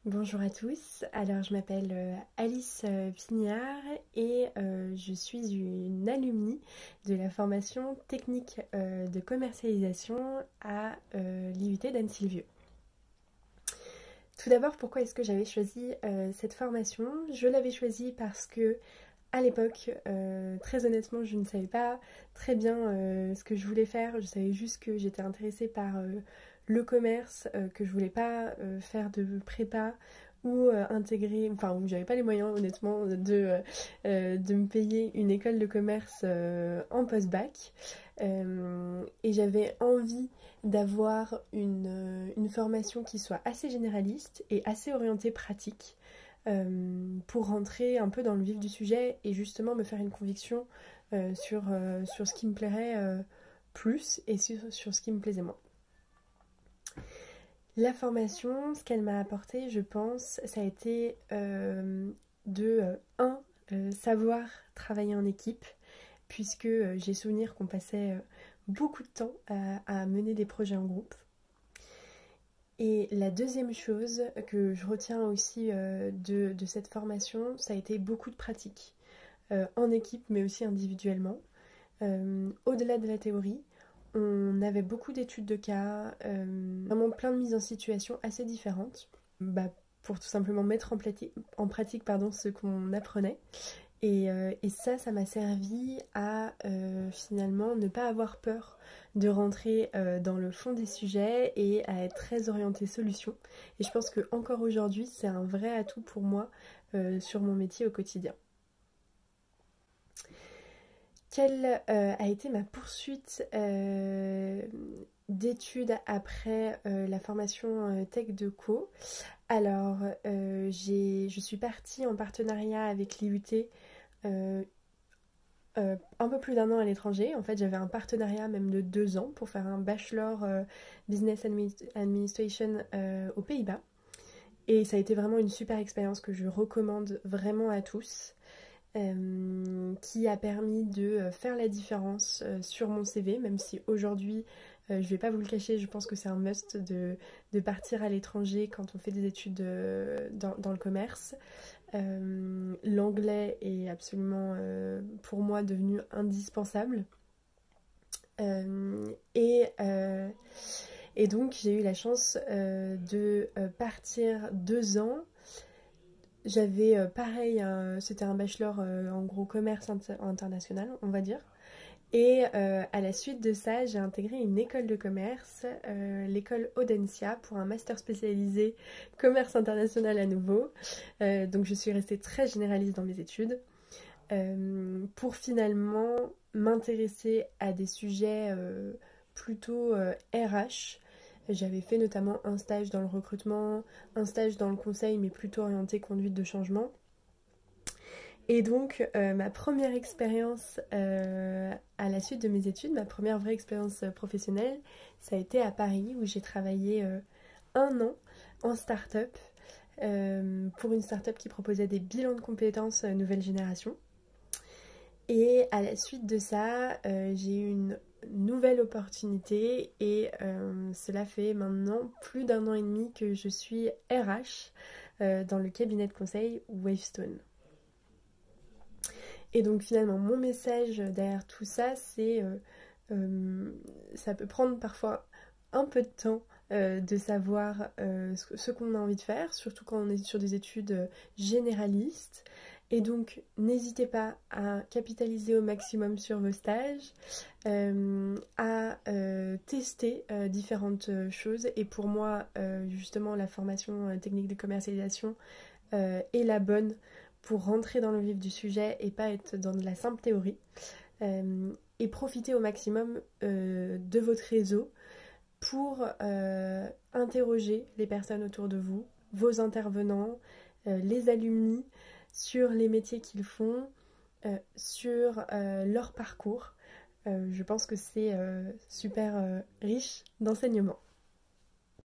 Bonjour à tous, alors je m'appelle Alice Pignard et je suis une alumni de la formation technique de commercialisation à l'IUT d'Anne-Sylvieux. Tout d'abord, pourquoi est-ce que j'avais choisi cette formation? Je l'avais choisie parce que à l'époque, très honnêtement, je ne savais pas très bien ce que je voulais faire. Je savais juste que j'étais intéressée par le commerce, que je voulais pas faire de prépa ou intégrer, enfin, où j'avais pas les moyens honnêtement de me payer une école de commerce en post-bac. Et j'avais envie d'avoir une formation qui soit assez généraliste et assez orientée pratique pour rentrer un peu dans le vif du sujet et justement me faire une conviction sur ce qui me plairait plus et sur ce qui me plaisait moins. La formation, ce qu'elle m'a apporté, je pense, ça a été savoir travailler en équipe, puisque j'ai souvenir qu'on passait beaucoup de temps à mener des projets en groupe. Et la deuxième chose que je retiens aussi de cette formation, ça a été beaucoup de pratique, en équipe mais aussi individuellement. Au-delà de la théorie, on avait beaucoup d'études de cas, vraiment plein de mises en situation assez différentes, pour tout simplement mettre en pratique ce qu'on apprenait. Et ça m'a servi à finalement ne pas avoir peur de rentrer dans le fond des sujets et à être très orientée solution. Et je pense qu'encore aujourd'hui, c'est un vrai atout pour moi sur mon métier au quotidien. Quelle a été ma poursuite d'études après la formation Tech de Co? Alors, je suis partie en partenariat avec l'IUT un peu plus d'un an à l'étranger. En fait, j'avais un partenariat même de 2 ans pour faire un bachelor Business Administration aux Pays-Bas. Et ça a été vraiment une super expérience que je recommande vraiment à tous. Qui a permis de faire la différence sur mon CV, même si aujourd'hui, je vais pas vous le cacher, je pense que c'est un must de partir à l'étranger quand on fait des études dans le commerce. L'anglais est absolument, pour moi, devenu indispensable. Et donc, j'ai eu la chance de partir 2 ans. J'avais pareil, c'était un bachelor en gros commerce international, on va dire. Et à la suite de ça, j'ai intégré une école de commerce, l'école Audencia, pour un master spécialisé commerce international à nouveau. Donc je suis restée très généraliste dans mes études, pour finalement m'intéresser à des sujets plutôt RH. J'avais fait notamment un stage dans le recrutement, un stage dans le conseil, mais plutôt orienté conduite de changement. Et donc, ma première expérience à la suite de mes études, ma première vraie expérience professionnelle, ça a été à Paris, où j'ai travaillé 1 an en start-up, pour une start-up qui proposait des bilans de compétences nouvelle génération. Et à la suite de ça, j'ai eu une nouvelle opportunité et cela fait maintenant plus d'1 an et demi que je suis RH dans le cabinet de conseil Wavestone. Et donc finalement mon message derrière tout ça, c'est ça peut prendre parfois un peu de temps de savoir ce qu'on a envie de faire, surtout quand on est sur des études généralistes. Et donc, n'hésitez pas à capitaliser au maximum sur vos stages, à tester différentes choses. Et pour moi, justement, la formation technique de commercialisation est la bonne pour rentrer dans le vif du sujet et pas être dans de la simple théorie. Et profiter au maximum de votre réseau pour interroger les personnes autour de vous, vos intervenants, les alumni, sur les métiers qu'ils font, sur leur parcours. Je pense que c'est super riche d'enseignements.